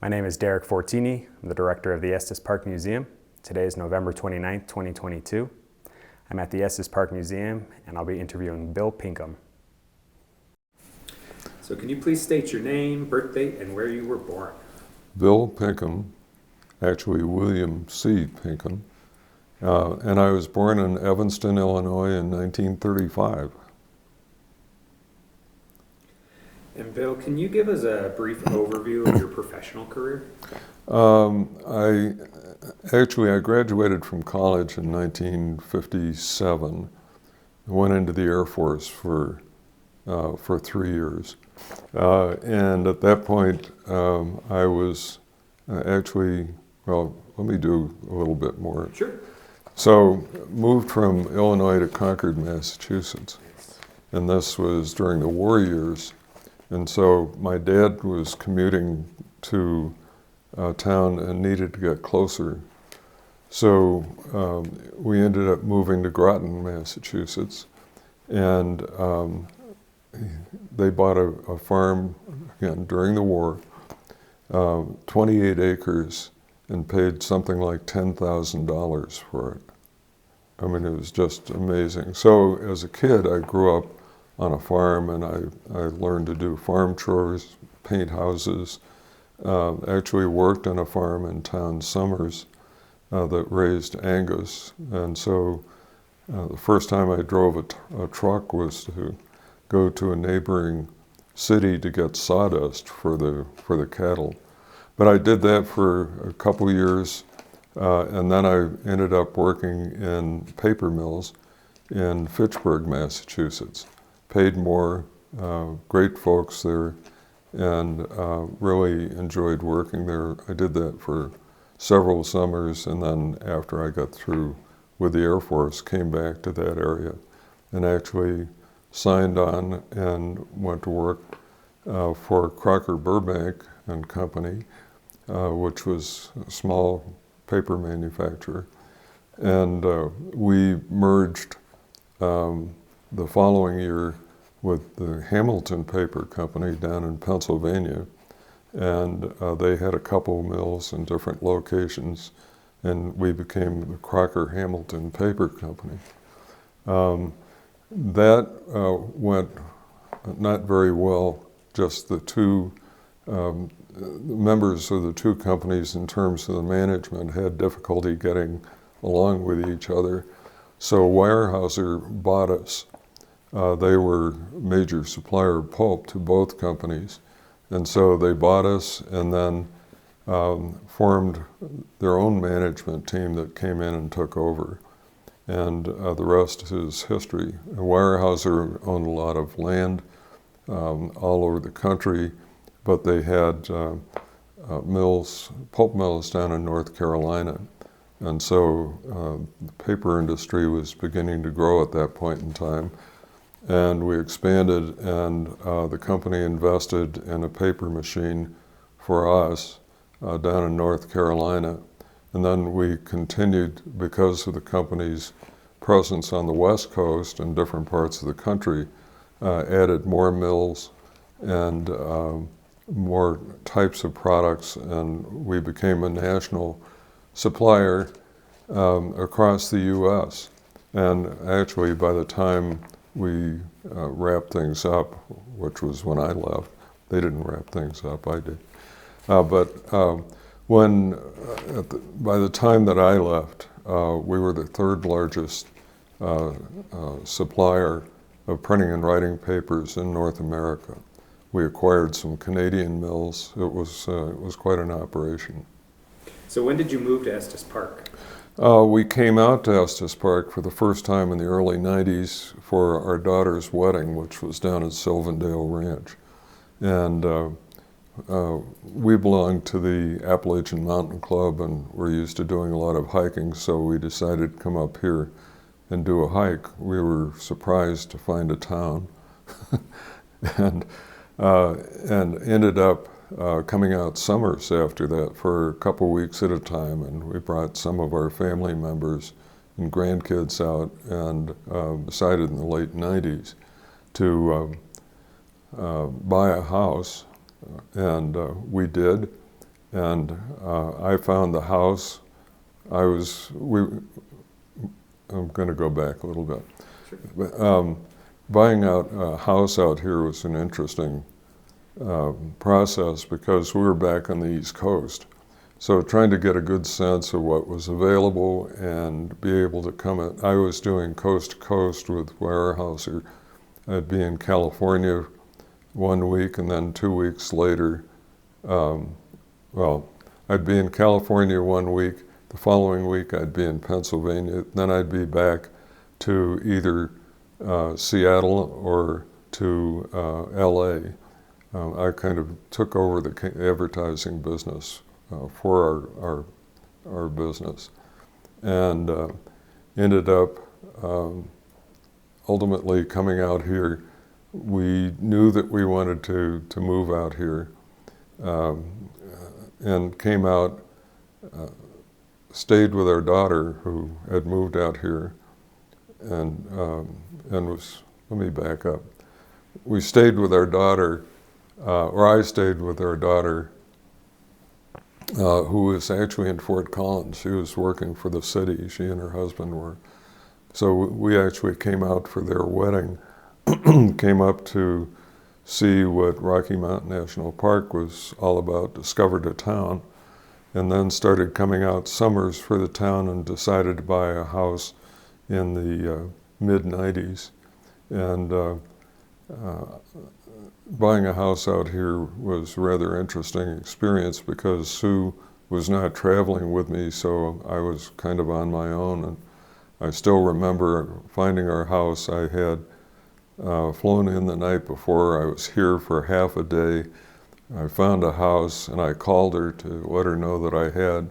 My name is Derek Fortini. I'm the director of the Estes Park Museum. Today is November 29th, 2022. I'm at the Estes Park Museum and I'll be interviewing Bill Pinkham. So can you please state your name, birth date, and where you were born? Bill Pinkham, actually William C. Pinkham, and I was born in Evanston, Illinois in 1935. And Bill, can you give us a brief overview of your professional career? I graduated from college in 1957. I went into the Air Force for 3 years. And at that point, I was let me do a little bit more. Sure. So, moved from Illinois to Concord, Massachusetts. And this was during the war years. And so my dad was commuting to town and needed to get closer. So we ended up moving to Groton, Massachusetts. And they bought a farm, again, during the war, 28 acres, and paid something like $10,000 for it. I mean, it was just amazing. So as a kid, I grew up on a farm, and I learned to do farm chores, paint houses, actually worked on a farm in town summers that raised Angus. And so the first time I drove a truck was to go to a neighboring city to get sawdust for the cattle. But I did that for a couple years, and then I ended up working in paper mills in Fitchburg, Massachusetts. Paid more, great folks there, and really enjoyed working there. I did that for several summers, and then after I got through with the Air Force, came back to that area and actually signed on and went to work for Crocker Burbank and Company, which was a small paper manufacturer. And we merged the following year with the Hamilton Paper Company down in Pennsylvania, and they had a couple mills in different locations, and we became the Crocker Hamilton Paper Company. That went not very well. Just the two members of the two companies, in terms of the management, had difficulty getting along with each other. So Weyerhaeuser bought us. They were a major supplier of pulp to both companies. And so they bought us and then formed their own management team that came in and took over. And the rest is history. Weyerhaeuser owned a lot of land all over the country, but they had pulp mills down in North Carolina. And so the paper industry was beginning to grow at that point in time. And we expanded, and the company invested in a paper machine for us down in North Carolina. And then we continued, because of the company's presence on the West Coast and different parts of the country, added more mills and more types of products, and we became a national supplier across the U.S. And actually, by the time we wrapped things up, which was when I left. They didn't wrap things up, I did. By the time that I left, we were the third largest supplier of printing and writing papers in North America. We acquired some Canadian mills. It was quite an operation. So when did you move to Estes Park? We came out to Estes Park for the first time in the early 90s for our daughter's wedding, which was down at Sylvandale Ranch. And we belonged to the Appalachian Mountain Club, and we're used to doing a lot of hiking, so we decided to come up here and do a hike. We were surprised to find a town and ended up coming out summers after that for a couple weeks at a time, and we brought some of our family members and grandkids out, and decided in the late 90s to buy a house, and we did, and I found the house. I'm going to go back a little bit. Sure. Buying out a house out here was an interesting process because we were back on the East Coast. So trying to get a good sense of what was available and be able to come in. I was doing coast to coast with Weyerhaeuser. I'd be in California 1 week, and then 2 weeks later, I'd be in California 1 week. The following week I'd be in Pennsylvania. Then I'd be back to either Seattle or to LA. I kind of took over the advertising business for our business, and ended up ultimately coming out here. We knew that we wanted to move out here, and came out, stayed with our daughter who had moved out here, and was, let me back up. We stayed with our daughter, or I stayed with our daughter, who was actually in Fort Collins. She was working for the city, she and her husband were. So we actually came out for their wedding, came up to see what Rocky Mountain National Park was all about, discovered a town, and then started coming out summers for the town and decided to buy a house in the mid-90s. And buying a house out here was a rather interesting experience because Sue was not traveling with me, so I was kind of on my own. And I still remember finding our house. I had flown in the night before. I was here for half a day. I found a house, and I called her to let her know that I had.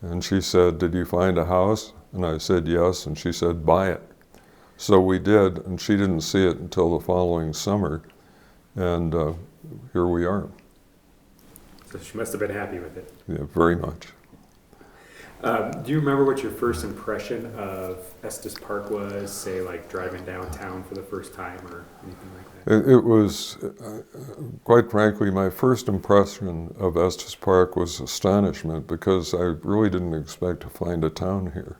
And she said, "Did you find a house?" And I said, "Yes." And she said, "Buy it." So we did, and she didn't see it until the following summer. And here we are. So she must have been happy with it. Yeah, very much. Do you remember what your first impression of Estes Park was, say like driving downtown for the first time or anything like that? It was, quite frankly, my first impression of Estes Park was astonishment because I really didn't expect to find a town here.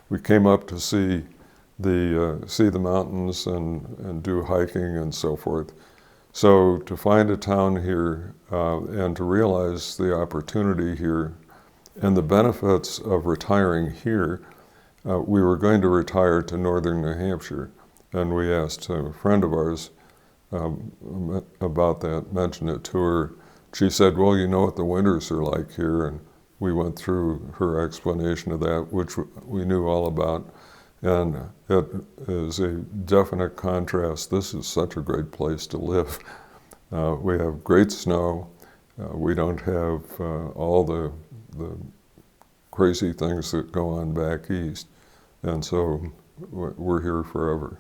We came up to see the mountains and do hiking and so forth. So to find a town here and to realize the opportunity here and the benefits of retiring here, we were going to retire to northern New Hampshire, and we asked a friend of ours about that, mentioned it to her. She said, "Well, you know what the winters are like here," and we went through her explanation of that, which we knew all about. And it is a definite contrast. This is such a great place to live. We have great snow. We don't have all the crazy things that go on back east. And so we're here forever.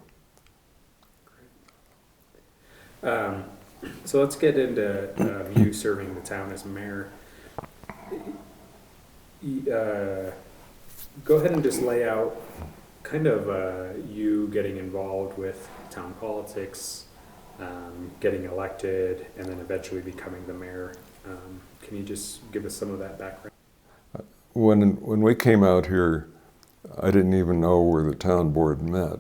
So let's get into you serving the town as mayor. Go ahead and just lay out kind of you getting involved with town politics, getting elected, and then eventually becoming the mayor. Can you just give us some of that background? When we came out here, I didn't even know where the town board met.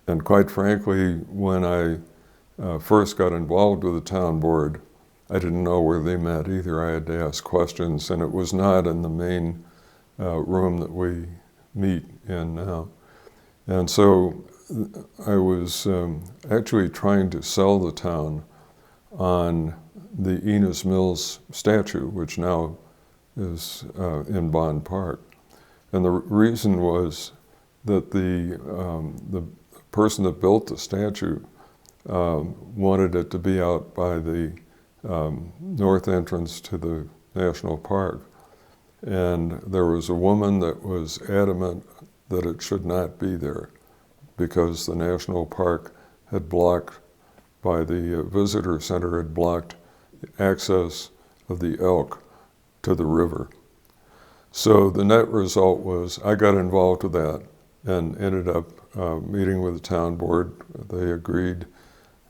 And quite frankly, when I first got involved with the town board, I didn't know where they met either. I had to ask questions, and it was not in the main room that we meet in now. And so I was actually trying to sell the town on the Enos Mills statue, which now is in Bond Park. And the reason was that the person that built the statue wanted it to be out by the north entrance to the national park. And there was a woman that was adamant that it should not be there because the national park had blocked, by the visitor center, had blocked access of the elk to the river. So the net result was I got involved with that and ended up meeting with the town board. They agreed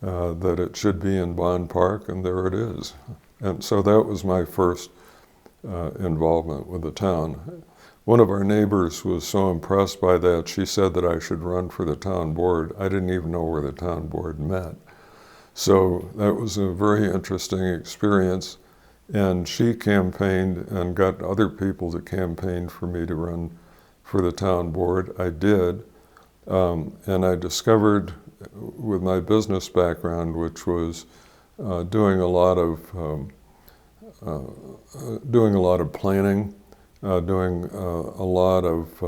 that it should be in Bond Park, and there it is. And so that was my first involvement with the town. One of our neighbors was so impressed by that, she said that I should run for the town board. I didn't even know where the town board met. So that was a very interesting experience. And she campaigned and got other people to campaign for me to run for the town board. I did. And I discovered, with my business background, which was doing a lot of planning, doing a lot of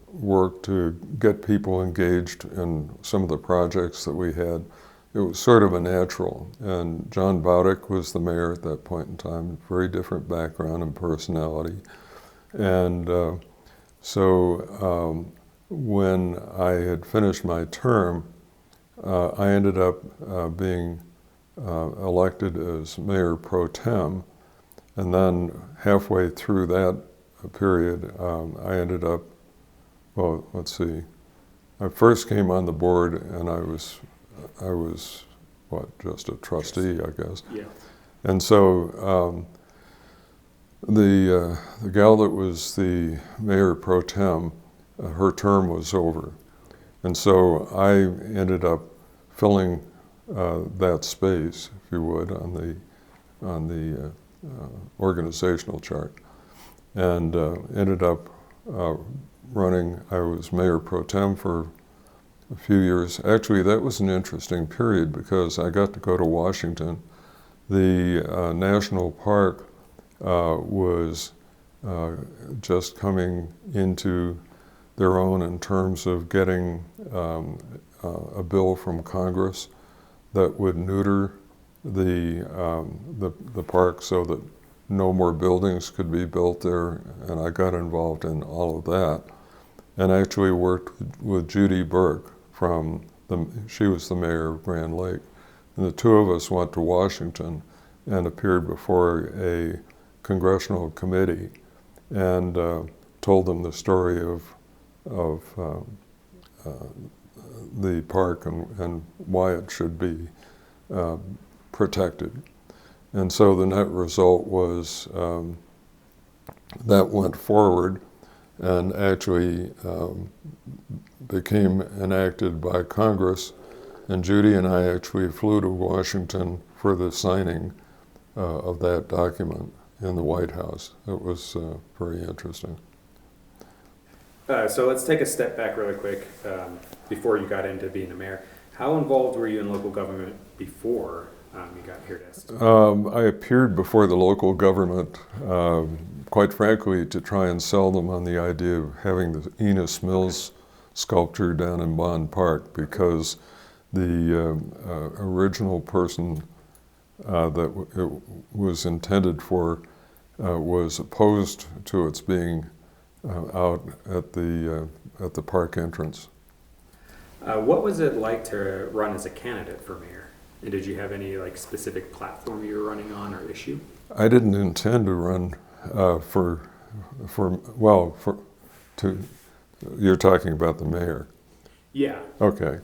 work to get people engaged in some of the projects that we had. It was sort of a natural. And John Bowdick was the mayor at that point in time, very different background and personality. And so when I had finished my term, I ended up being elected as mayor pro tem. And then halfway through that period, I ended up, well, let's see, I first came on the board and I was just a trustee, I guess. Yeah. And so the gal that was the mayor pro tem, her term was over. And so I ended up filling that space, if you would, on the organizational chart, and ended up running. I was mayor pro tem for a few years. Actually, that was an interesting period because I got to go to Washington. The national park was just coming into their own in terms of getting a bill from Congress that would neuter the park so that no more buildings could be built there, and I got involved in all of that. And I actually worked with Judy Burke she was the mayor of Grand Lake, and the two of us went to Washington and appeared before a congressional committee and told them the story of the park and why it should be protected. And so the net result was that went forward and actually became enacted by Congress. And Judy and I actually flew to Washington for the signing of that document in the White House. It was very interesting. So let's take a step back really quick before you got into being a mayor. How involved were you in local government before you got here to Estes? I appeared before the local government, quite frankly, to try and sell them on the idea of having the Enos Mills sculpture down in Bond Park, because the original person that it was intended for was opposed to its being out at the park entrance. What was it like to run as a candidate for mayor? And did you have any specific platform you were running on or issue? I didn't intend to run you're talking about the mayor. Yeah. Okay.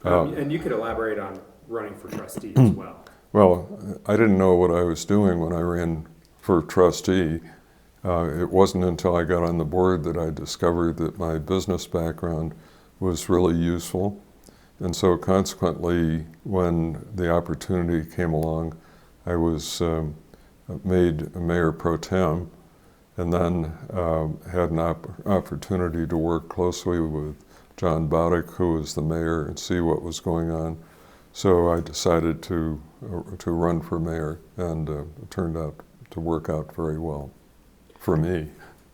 And you could elaborate on running for trustee as well. Well, I didn't know what I was doing when I ran for trustee. It wasn't until I got on the board that I discovered that my business background was really useful. And so consequently, when the opportunity came along, I was made a mayor pro tem, and then had an opportunity to work closely with John Bowdick, who was the mayor, and see what was going on. So I decided to run for mayor, and it turned out to work out very well for me.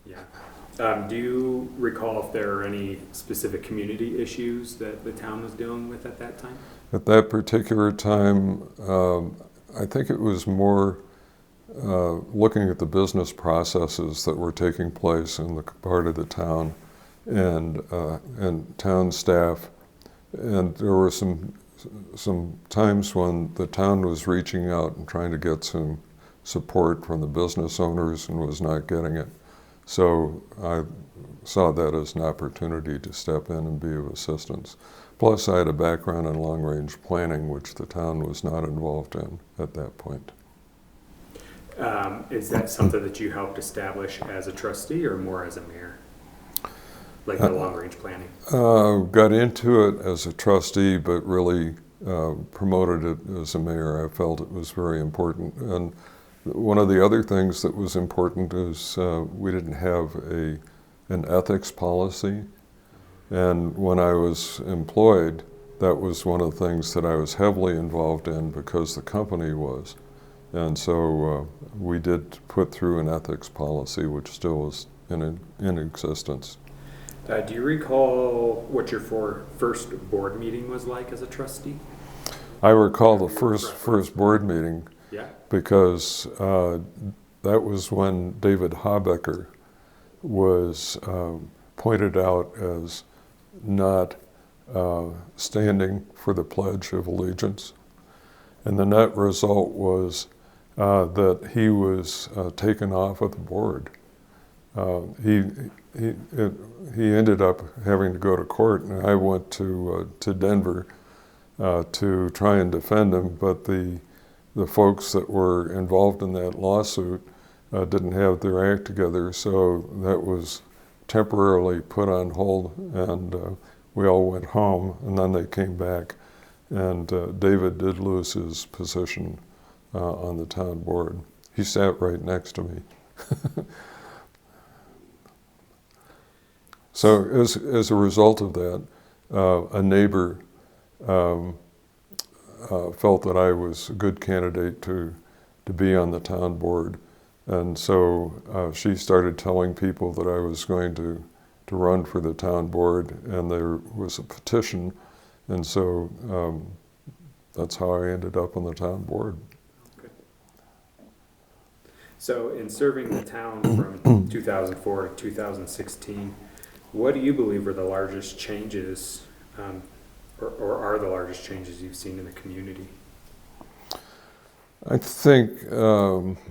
Yeah. Do you recall if there are any specific community issues that the town was dealing with at that time? At that particular time, I think it was more looking at the business processes that were taking place in the part of the town and town staff. And there were some times when the town was reaching out and trying to get some support from the business owners and was not getting it. So I saw that as an opportunity to step in and be of assistance. Plus, I had a background in long-range planning, which the town was not involved in at that point. Is that something that you helped establish as a trustee or more as a mayor? Like the long-range planning? Got into it as a trustee, but really promoted it as a mayor. I felt it was very important. And one of the other things that was important is we didn't have an ethics policy. And when I was employed, that was one of the things that I was heavily involved in because the company was. And so we did put through an ethics policy, which still is in existence. Do you recall what your first board meeting was like as a trustee? I recall the first board meeting Yeah. because that was when David Habecker was pointed out as not standing for the Pledge of Allegiance. And the net result was that he was taken off of the board. He ended up having to go to court, and I went to Denver to try and defend him. But the folks that were involved in that lawsuit didn't have their act together, so that was temporarily put on hold, and we all went home. And then they came back, and David did lose his position on the town board. He sat right next to me. So as a result of that, a neighbor felt that I was a good candidate to be on the town board. And so she started telling people that I was going to run for the town board, and there was a petition. And so that's how I ended up on the town board. Okay. So in serving the town from 2004 to 2016, what do you believe are the largest changes, or are the largest changes you've seen in the community? I think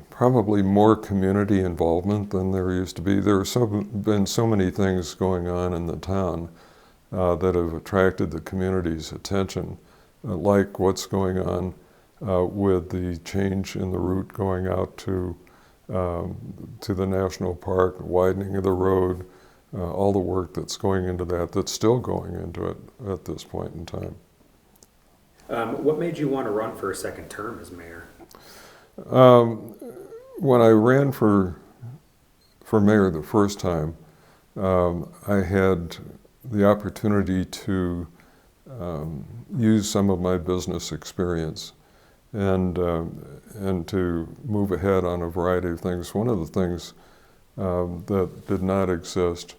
probably more community involvement than there used to be. There have been so many things going on in the town that have attracted the community's attention, like what's going on with the change in the route going out to the national park, widening of the road, all the work that's going into that, that's still going into it at this point in time. What made you want to run for a second term as mayor? When I ran for mayor the first time, I had the opportunity to use some of my business experience and to move ahead on a variety of things. One of the things that did not exist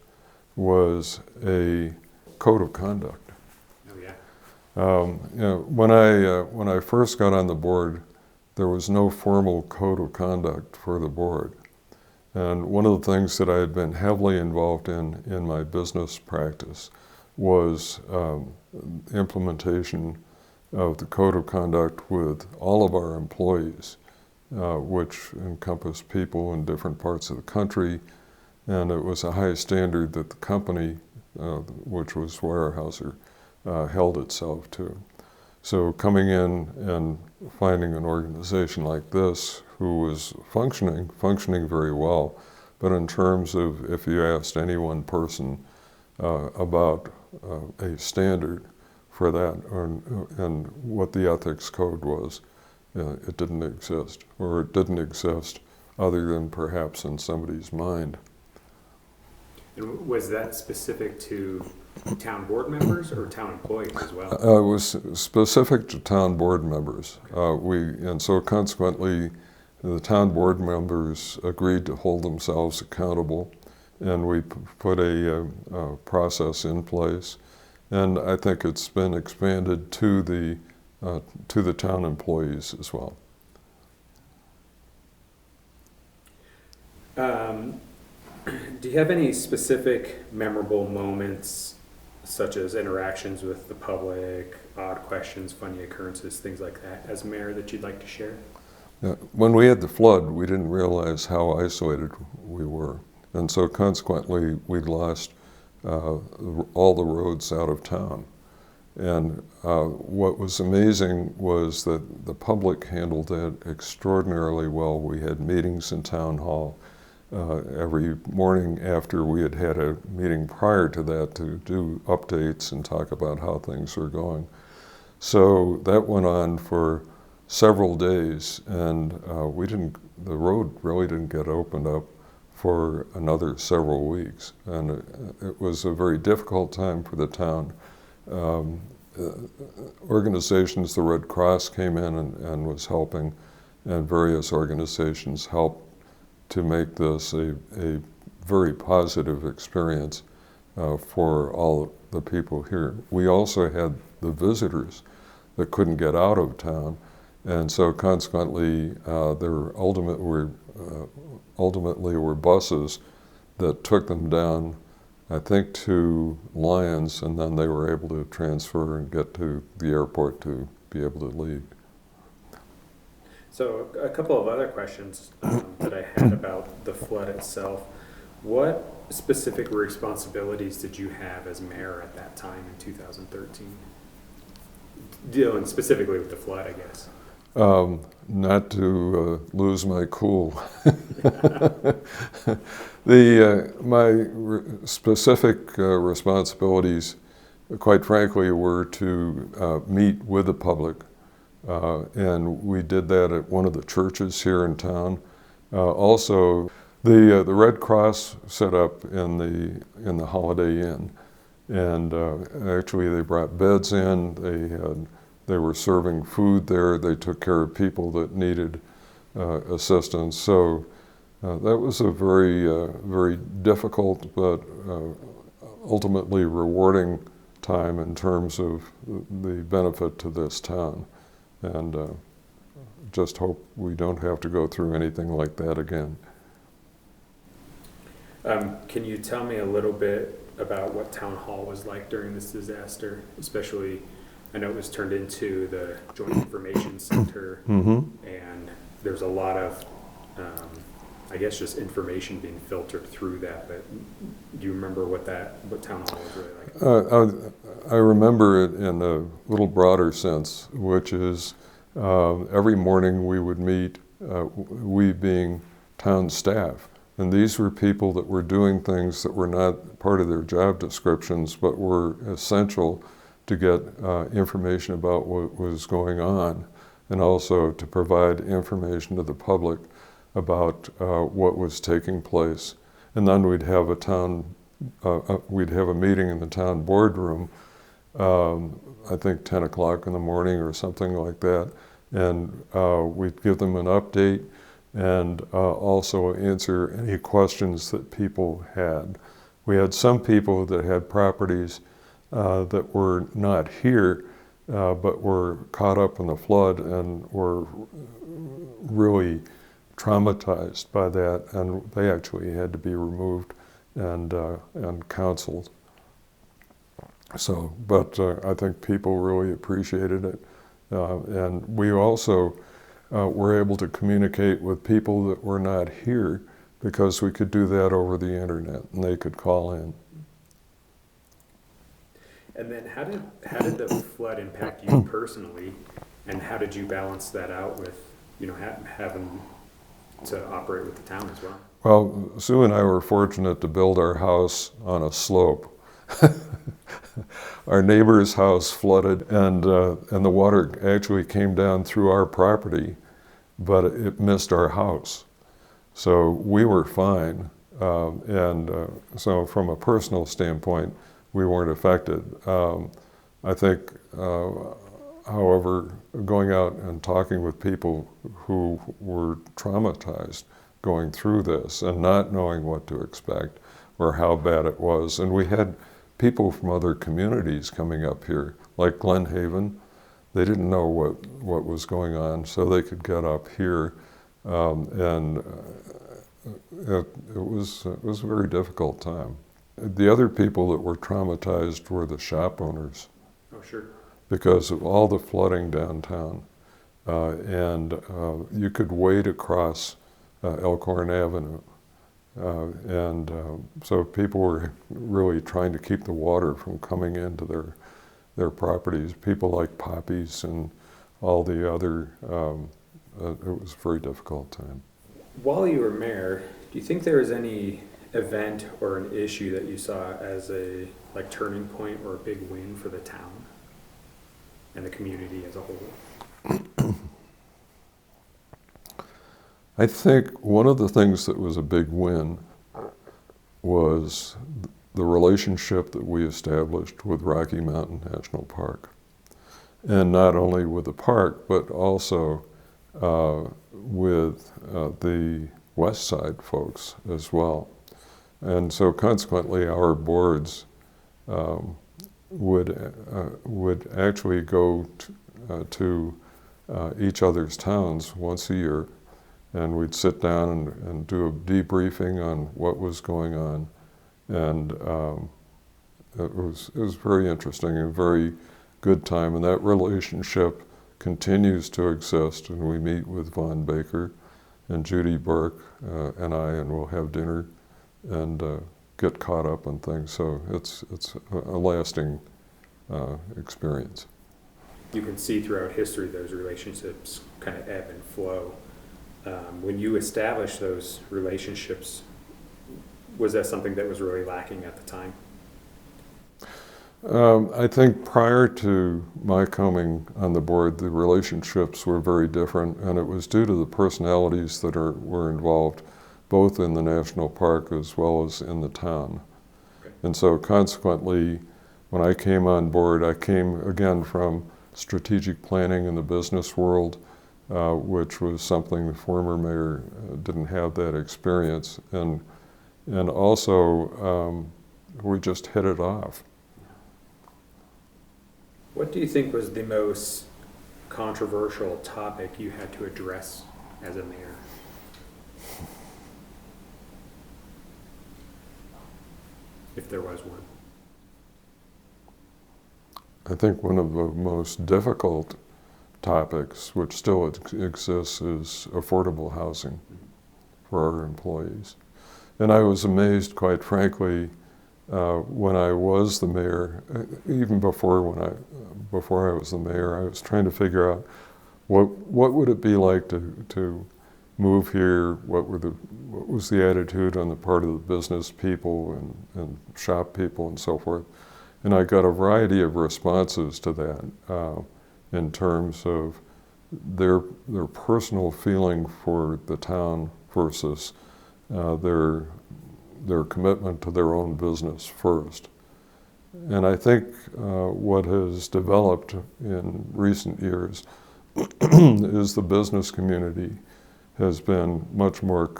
was a code of conduct. Oh yeah. When I first got on the board, there was no formal code of conduct for the board. And one of the things that I had been heavily involved in my business practice was implementation of the code of conduct with all of our employees, which encompassed people in different parts of the country. And it was a high standard that the company, which was Weyerhaeuser, held itself to. So coming in and finding an organization like this who was functioning very well, but in terms of if you asked any one person about a standard for that and what the ethics code was, it didn't exist, or it didn't exist other than perhaps in somebody's mind. And was that specific to town board members or town employees as well? It was specific to town board members. And so consequently, the town board members agreed to hold themselves accountable, and we put a process in place. And I think it's been expanded to the town employees as well. Do you have any specific memorable moments, such as interactions with the public, odd questions, funny occurrences, things like that, as mayor that you'd like to share? When we had the flood, we didn't realize how isolated we were. And so consequently, we'd lost all the roads out of town. And what was amazing was that the public handled that extraordinarily well. We had meetings in town hall every morning after we had had a meeting prior to that to do updates and talk about how things were going. So that went on for several days, and the road really didn't get opened up for another several weeks. And it was a very difficult time for the town. Organizations, the Red Cross came in and was helping, and various organizations helped to make this a very positive experience for all the people here. We also had the visitors that couldn't get out of town, and so consequently there ultimately were buses that took them down, I think, to Lyons, and then they were able to transfer and get to the airport to be able to leave. So a couple of other questions that I had about the flood itself. What specific responsibilities did you have as mayor at that time in 2013? Dealing specifically with the flood, I guess. Not to lose my cool. My specific responsibilities, quite frankly, were to meet with the public, and we did that at one of the churches here in town. Also, the Red Cross set up in the Holiday Inn, and actually they brought beds in. They were serving food there. They took care of people that needed assistance. So that was a very difficult but ultimately rewarding time in terms of the benefit to this town. And just hope we don't have to go through anything like that again. Can you tell me a little bit about what Town Hall was like during this disaster? Especially, I know it was turned into the Joint Information Center, and there's a lot of, I guess, just information being filtered through that. But do you remember what Town Hall was really like? I remember it in a little broader sense, which is every morning we would meet, we being town staff. And these were people that were doing things that were not part of their job descriptions, but were essential to get information about what was going on, and also to provide information to the public about what was taking place. And then we'd have a meeting in the town boardroom, I think 10 o'clock in the morning or something like that, and we'd give them an update and also answer any questions that people had. We had some people that had properties that were not here, but were caught up in the flood and were really traumatized by that, and they actually had to be removed and counseled. So, but I think people really appreciated it, and we also were able to communicate with people that were not here because we could do that over the internet, and they could call in. And then how did the flood impact you personally, and how did you balance that out with, having to operate with the town as well? Well, Sue and I were fortunate to build our house on a slope. Our neighbor's house flooded, and the water actually came down through our property, but it missed our house. So we were fine, so from a personal standpoint, we weren't affected. I think, however, going out and talking with people who were traumatized going through this and not knowing what to expect or how bad it was, and we had people from other communities coming up here, like Glen Haven. They didn't know what was going on, so they could get up here, and it was a very difficult time. The other people that were traumatized were the shop owners. Oh, sure. Because of all the flooding downtown, and you could wade across Elkhorn Avenue. So people were really trying to keep the water from coming into their properties. People like poppies and all the other, it was a very difficult time. While you were mayor, do you think there was any event or an issue that you saw as a turning point or a big win for the town and the community as a whole? I think one of the things that was a big win was the relationship that we established with Rocky Mountain National Park. And not only with the park, but also with the West Side folks as well. And so consequently, our boards would actually go to each other's towns once a year, and we'd sit down and do a debriefing on what was going on. And it was very interesting and very good time. And that relationship continues to exist. And we meet with Vaughn Baker and Judy Burke and we'll have dinner and get caught up on things. So it's a lasting experience. You can see throughout history those relationships kind of ebb and flow. When you established those relationships, was that something that was really lacking at the time? I think prior to my coming on the board, the relationships were very different, and it was due to the personalities that were involved, both in the national park as well as in the town. Okay. And so consequently, when I came on board, I came again from strategic planning in the business world, which was something the former mayor didn't have that experience. And also, we just hit it off. What do you think was the most controversial topic you had to address as a mayor? If there was one. I think one of the most difficult topics, which still exists, is affordable housing for our employees. And I was amazed, quite frankly, when I was the mayor, even before I was the mayor, I was trying to figure out what would it be like to move here. What was the attitude on the part of the business people and shop people and so forth. And I got a variety of responses to that in terms of their personal feeling for the town versus their commitment to their own business first. And I think what has developed in recent years is the business community has been much more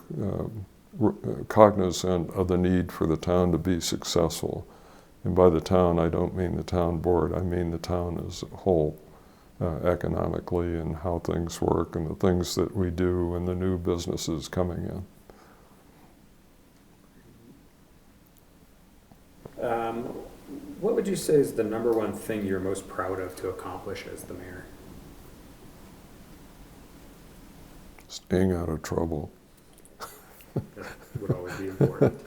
cognizant of the need for the town to be successful. And by the town, I don't mean the town board, I mean the town as a whole, economically, and how things work and the things that we do and the new businesses coming in. What would you say is the number one thing you're most proud of to accomplish as the mayor? Staying out of trouble. That would always be important.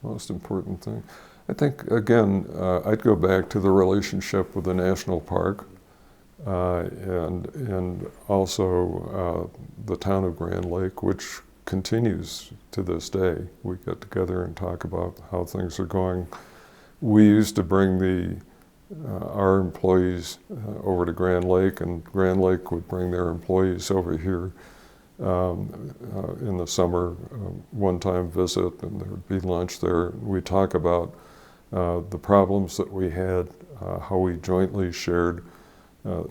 Most important thing. I think, again, I'd go back to the relationship with the national park and also the town of Grand Lake, which continues to this day. We get together and talk about how things are going. We used to bring our employees over to Grand Lake, and Grand Lake would bring their employees over here in the summer, one-time visit, and there would be lunch there. We talk about the problems that we had, how we jointly shared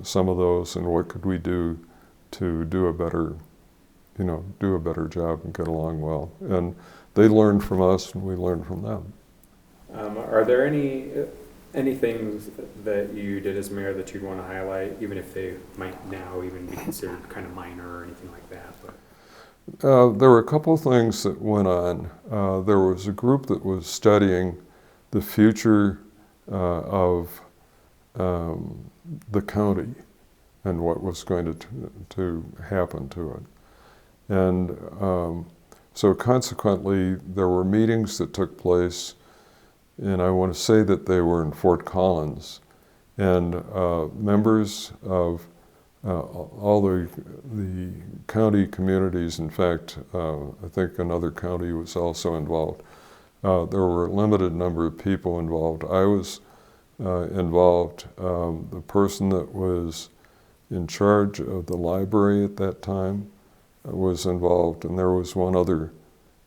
some of those, and what could we do to do a better job and get along well. And they learned from us, and we learned from them. Are there any things that you did as mayor that you'd want to highlight, even if they might now even be considered kind of minor or anything like that? But there were a couple of things that went on. There was a group that was studying the future of the county and what was going to happen to it. And so consequently, there were meetings that took place and I want to say that they were in Fort Collins, and members of all the county communities. In fact, I think another county was also involved. There were a limited number of people involved. I was involved. The person that was in charge of the library at that time was involved, and there was one other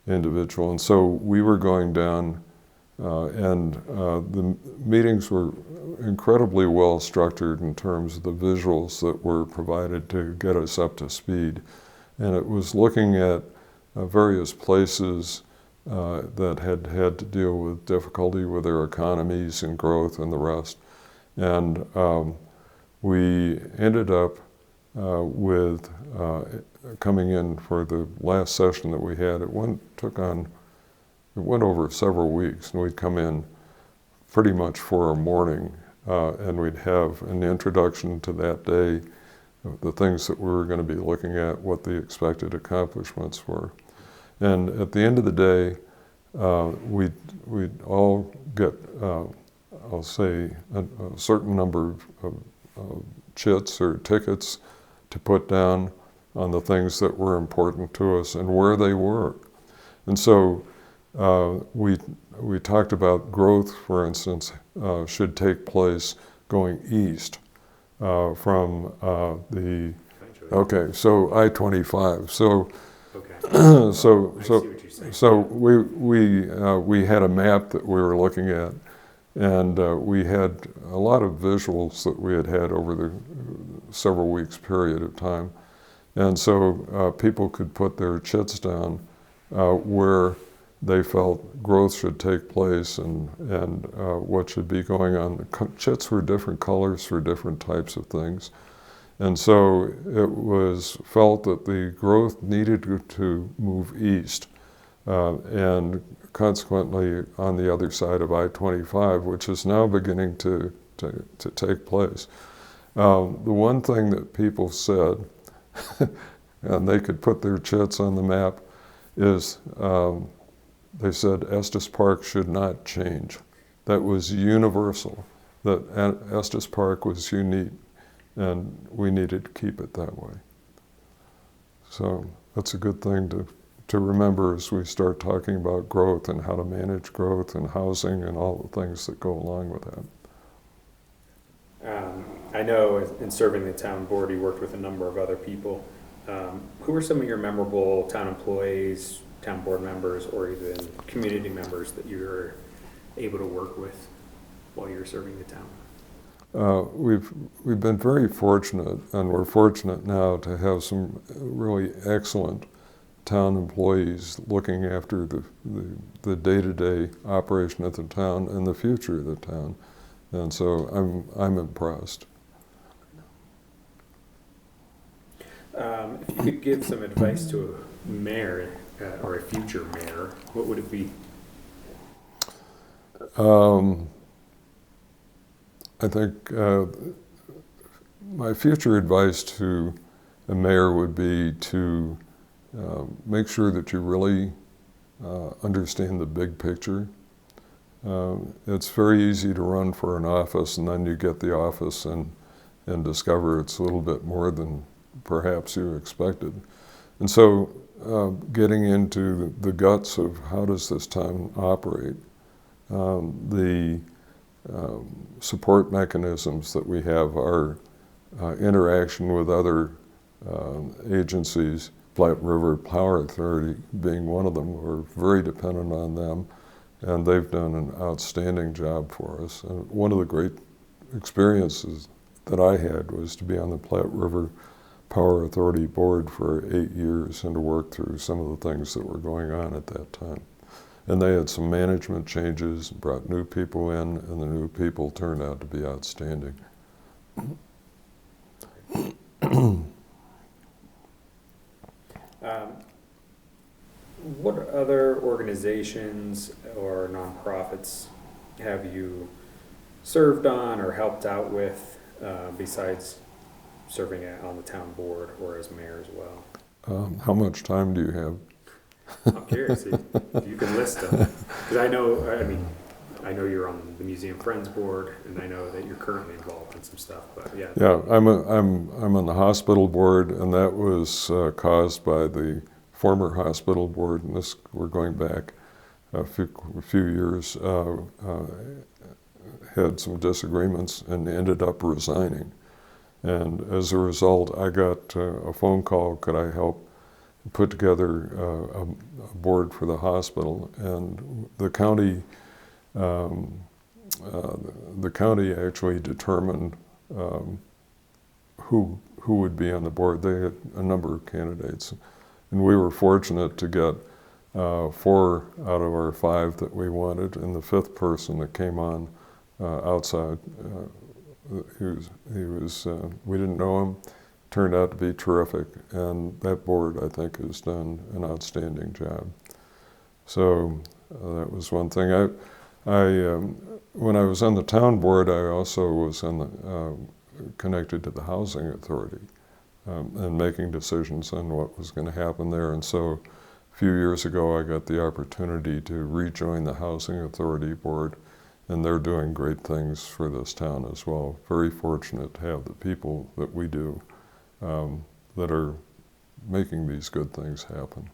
individual. And so we were going down, and the meetings were incredibly well structured in terms of the visuals that were provided to get us up to speed. And it was looking at various places that had had to deal with difficulty with their economies and growth and the rest. And we ended up with coming in for the last session that we had. It went over several weeks, and we'd come in pretty much for a morning, and we'd have an introduction to that day, the things that we were going to be looking at, what the expected accomplishments were. And at the end of the day, we'd all get, I'll say, a certain number of chits or tickets to put down on the things that were important to us and where they were. And so we talked about growth, for instance, should take place going east from the, okay, so I-25. So so we had a map that we were looking at, and we had a lot of visuals that we had over the several weeks period of time. And so people could put their chits down where they felt growth should take place and what should be going on. The chits were different colors for different types of things. And so it was felt that the growth needed to move east, and consequently on the other side of I-25, which is now beginning to take place. The one thing that people said, and they could put their chits on the map, is they said Estes Park should not change. That was universal, that Estes Park was unique, and we needed to keep it that way. So that's a good thing to remember as we start talking about growth and how to manage growth and housing and all the things that go along with that. I know in serving the town board, you worked with a number of other people. Who were some of your memorable town employees, town board members, or even community members that you were able to work with while you were serving the town? We've been very fortunate, and we're fortunate now to have some really excellent town employees looking after the day-to-day operation of the town and the future of the town. And so I'm impressed. If you could give some advice to a mayor or a future mayor, what would it be? I think my future advice to a mayor would be to make sure that you really understand the big picture. It's very easy to run for an office, and then you get the office and discover it's a little bit more than perhaps you expected. And so getting into the guts of how does this town operate, the support mechanisms that we have, our interaction with other agencies, Platte River Power Authority being one of them. We're very dependent on them, and they've done an outstanding job for us. And one of the great experiences that I had was to be on the Platte River Power Authority board for 8 years and to work through some of the things that were going on at that time. And they had some management changes, brought new people in, and the new people turned out to be outstanding. What other organizations or nonprofits have you served on or helped out with besides serving on the town board or as mayor as well? How much time do you have? I'm curious if you can list them, because I know, I mean, I know you're on the Museum Friends Board, and I know that you're currently involved in some stuff, but yeah. Yeah, I'm on the hospital board, and that was caused by the former hospital board, and this, we're going back a few years, had some disagreements and ended up resigning. And as a result, I got a phone call, could I help put together a board for the hospital? And the county actually determined who would be on the board. They had a number of candidates, and we were fortunate to get 4 out of our 5 that we wanted, and the 5th person that came on outside, we didn't know him, turned out to be terrific, and that board, I think, has done an outstanding job. So that was one thing. When I was on the town board, I also was connected to the housing authority and making decisions on what was going to happen there. And so a few years ago, I got the opportunity to rejoin the housing authority board, and they're doing great things for this town as well. Very fortunate to have the people that we do that are making these good things happen.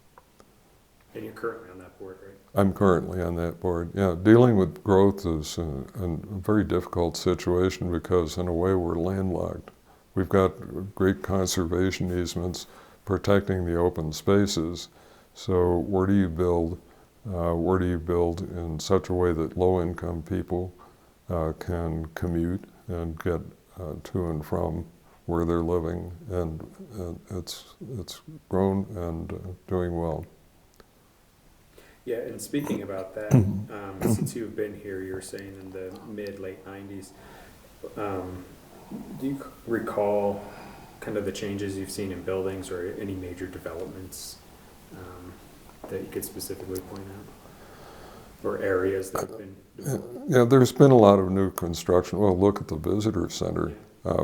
And you're currently on that board, right? I'm currently on that board. Yeah, dealing with growth is a very difficult situation because in a way we're landlocked. We've got great conservation easements protecting the open spaces. So where do you build? Where do you build in such a way that low-income people can commute and get to and from where they're living? And it's grown and doing well. Yeah, and speaking about that, since you've been here, you were saying in the mid-late 90s, do you recall kind of the changes you've seen in buildings or any major developments that you could specifically point out? Or areas that have been developed? Yeah, there's been a lot of new construction. Well, look at the visitor center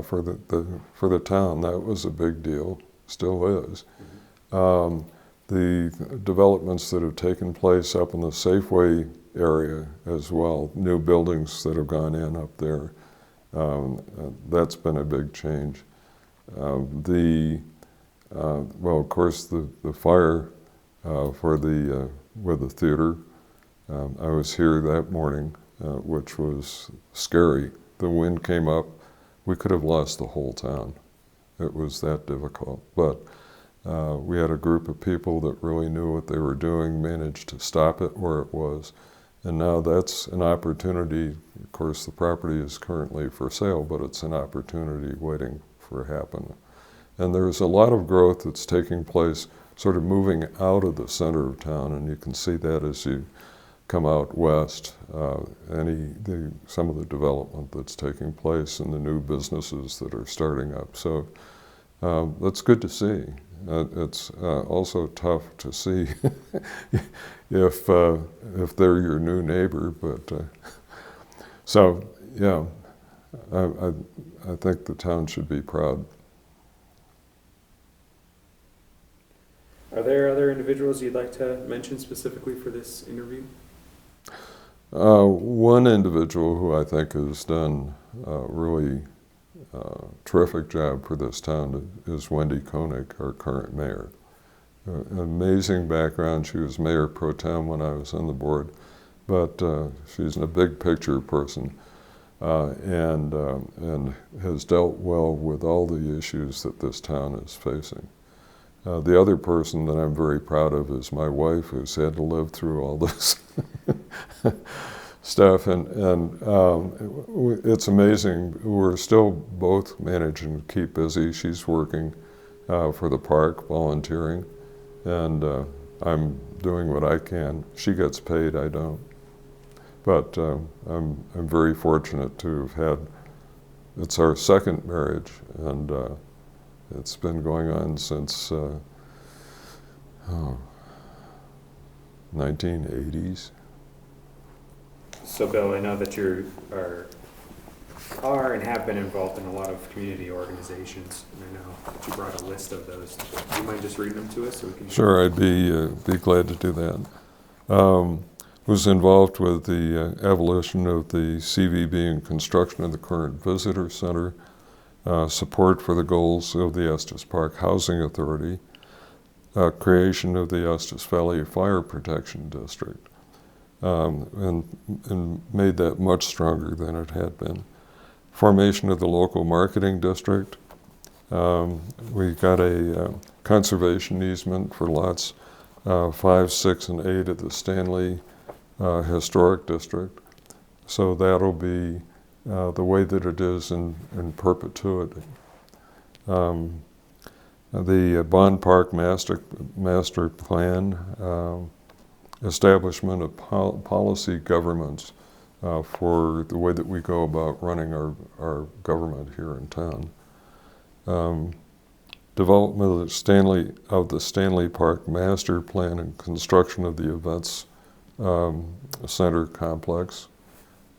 for the town. That was a big deal, still is. Mm-hmm. The developments that have taken place up in the Safeway area as well, new buildings that have gone in up there, that's been a big change. Well, of course, the fire with the theater. I was here that morning, which was scary. The wind came up. We could have lost the whole town. It was that difficult. But we had a group of people that really knew what they were doing, managed to stop it where it was. And now that's an opportunity. Of course, the property is currently for sale, but it's an opportunity waiting for to happen. And there's a lot of growth that's taking place, sort of moving out of the center of town, and you can see that as you come out west, some of the development that's taking place and the new businesses that are starting up. So that's good to see. It's also tough to see if they're your new neighbor, but so yeah, I think the town should be proud. Are there other individuals you'd like to mention specifically for this interview? One individual who I think has done a really terrific job for this town is Wendy Koenig, our current mayor. An amazing background. She was mayor pro tem when I was on the board, but she's a big picture person and has dealt well with all the issues that this town is facing. The other person that I'm very proud of is my wife, who's had to live through all this stuff, and it's amazing. We're still both managing to keep busy. She's working for the park, volunteering, and I'm doing what I can. She gets paid, I don't. But I'm very fortunate to have had. It's our second marriage, and it's been going on since 1980s. So, Bill, I know that you are and have been involved in a lot of community organizations, and I know that you brought a list of those. Do you mind just reading them to us so we can? Sure, I'd be glad to do that. was involved with the evolution of the CVB and construction of the current visitor center, support for the goals of the Estes Park Housing Authority, creation of the Estes Valley Fire Protection District, and made that much stronger than it had been. Formation of the local marketing district. We got a conservation easement for lots 5, 6, and 8 of the Stanley Historic District. So that'll be the way that it is in perpetuity. The Bond Park Master Plan, establishment of policy governments for the way that we go about running our government here in town. Development of the Stanley Park Master Plan and construction of the Events Center complex,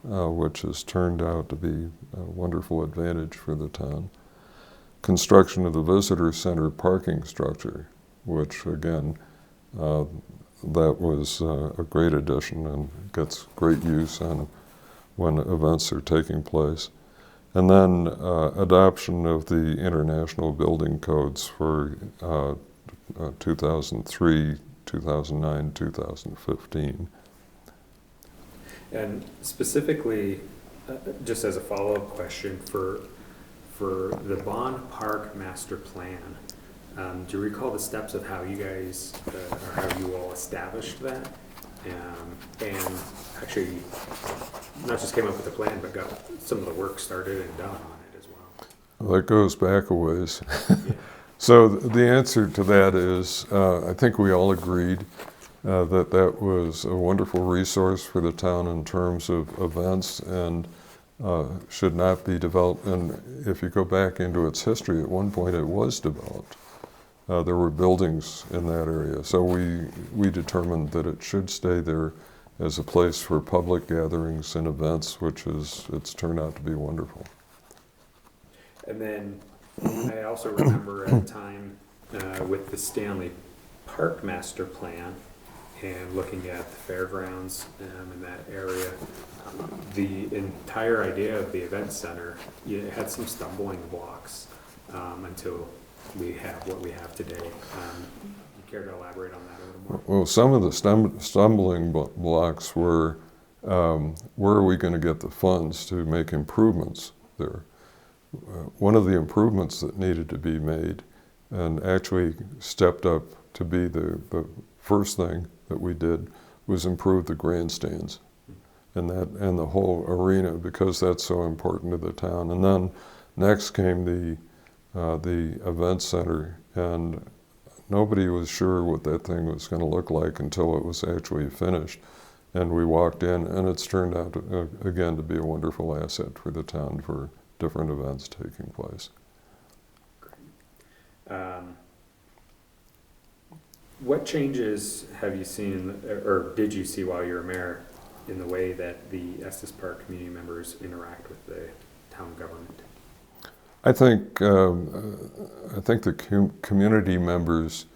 which has turned out to be a wonderful advantage for the town. Construction of the Visitor Center parking structure, which again, that was a great addition and gets great use when events are taking place. And then adoption of the international building codes for 2003, 2009, 2015. And specifically, just as a follow-up question, for the Bond Park Master Plan, do you recall the steps of how you guys, or how you all established that? And actually, not just came up with the plan, but got some of the work started and done on it as well. Well, that goes back a ways. Yeah. So the answer to that is, I think we all agreed that was a wonderful resource for the town in terms of events and should not be developed. And if you go back into its history, at one point it was developed. There were buildings in that area. So we determined that it should stay there as a place for public gatherings and events, it's turned out to be wonderful. And then I also remember at a time with the Stanley Park Master Plan and looking at the fairgrounds in that area, the entire idea of the event center, it had some stumbling blocks until we have what we have today. You care to elaborate on that a little more? Well, some of the stumbling blocks were, where are we going to get the funds to make improvements there? One of the improvements that needed to be made and actually stepped up to be the first thing that we did was improve the grandstands and the whole arena, because that's so important to the town. And then next came the event center, and nobody was sure what that thing was going to look like until it was actually finished. And we walked in, and it's turned out again to be a wonderful asset for the town for different events taking place. What changes have you seen, or did you see while you were mayor, in the way that the Estes Park community members interact with the town government? I think the community members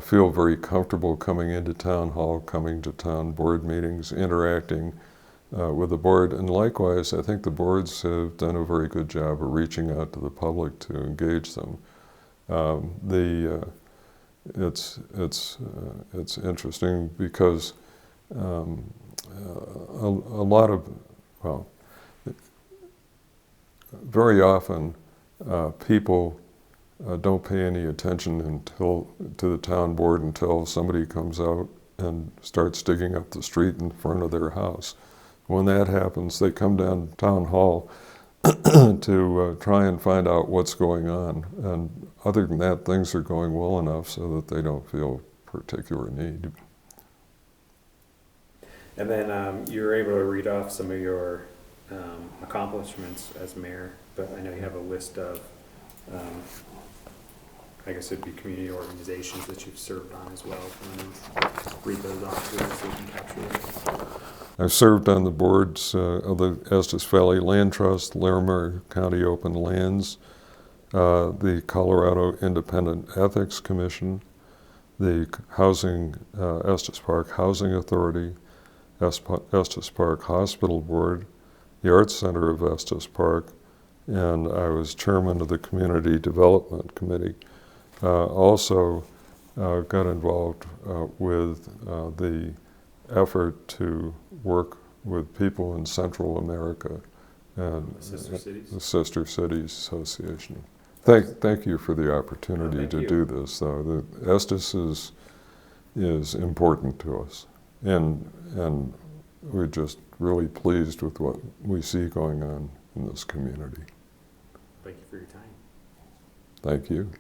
feel very comfortable coming into town hall, coming to town board meetings, interacting with the board, and likewise, I think the boards have done a very good job of reaching out to the public to engage them. It's interesting because a lot of, well, very often people don't pay any attention to the town board until somebody comes out and starts digging up the street in front of their house. When that happens, they come down to town hall to try and find out what's going on. And other than that, things are going well enough so that they don't feel particular need. And then you were able to read off some of your accomplishments as mayor, but I know you have a list of, I guess it'd be community organizations that you've served on as well. Read those off to us so we can capture those. I've served on the boards of the Estes Valley Land Trust, Larimer County Open Lands, the Colorado Independent Ethics Commission, the Estes Park Housing Authority, Estes Park Hospital Board, the Arts Center of Estes Park, and I was chairman of the Community Development Committee. Also got involved with the effort to work with people in Central America and Sister Cities. the Sister Cities Association. Thank you for the opportunity to do this. The Estes is important to us, and we're just really pleased with what we see going on in this community. Thank you for your time. Thank you.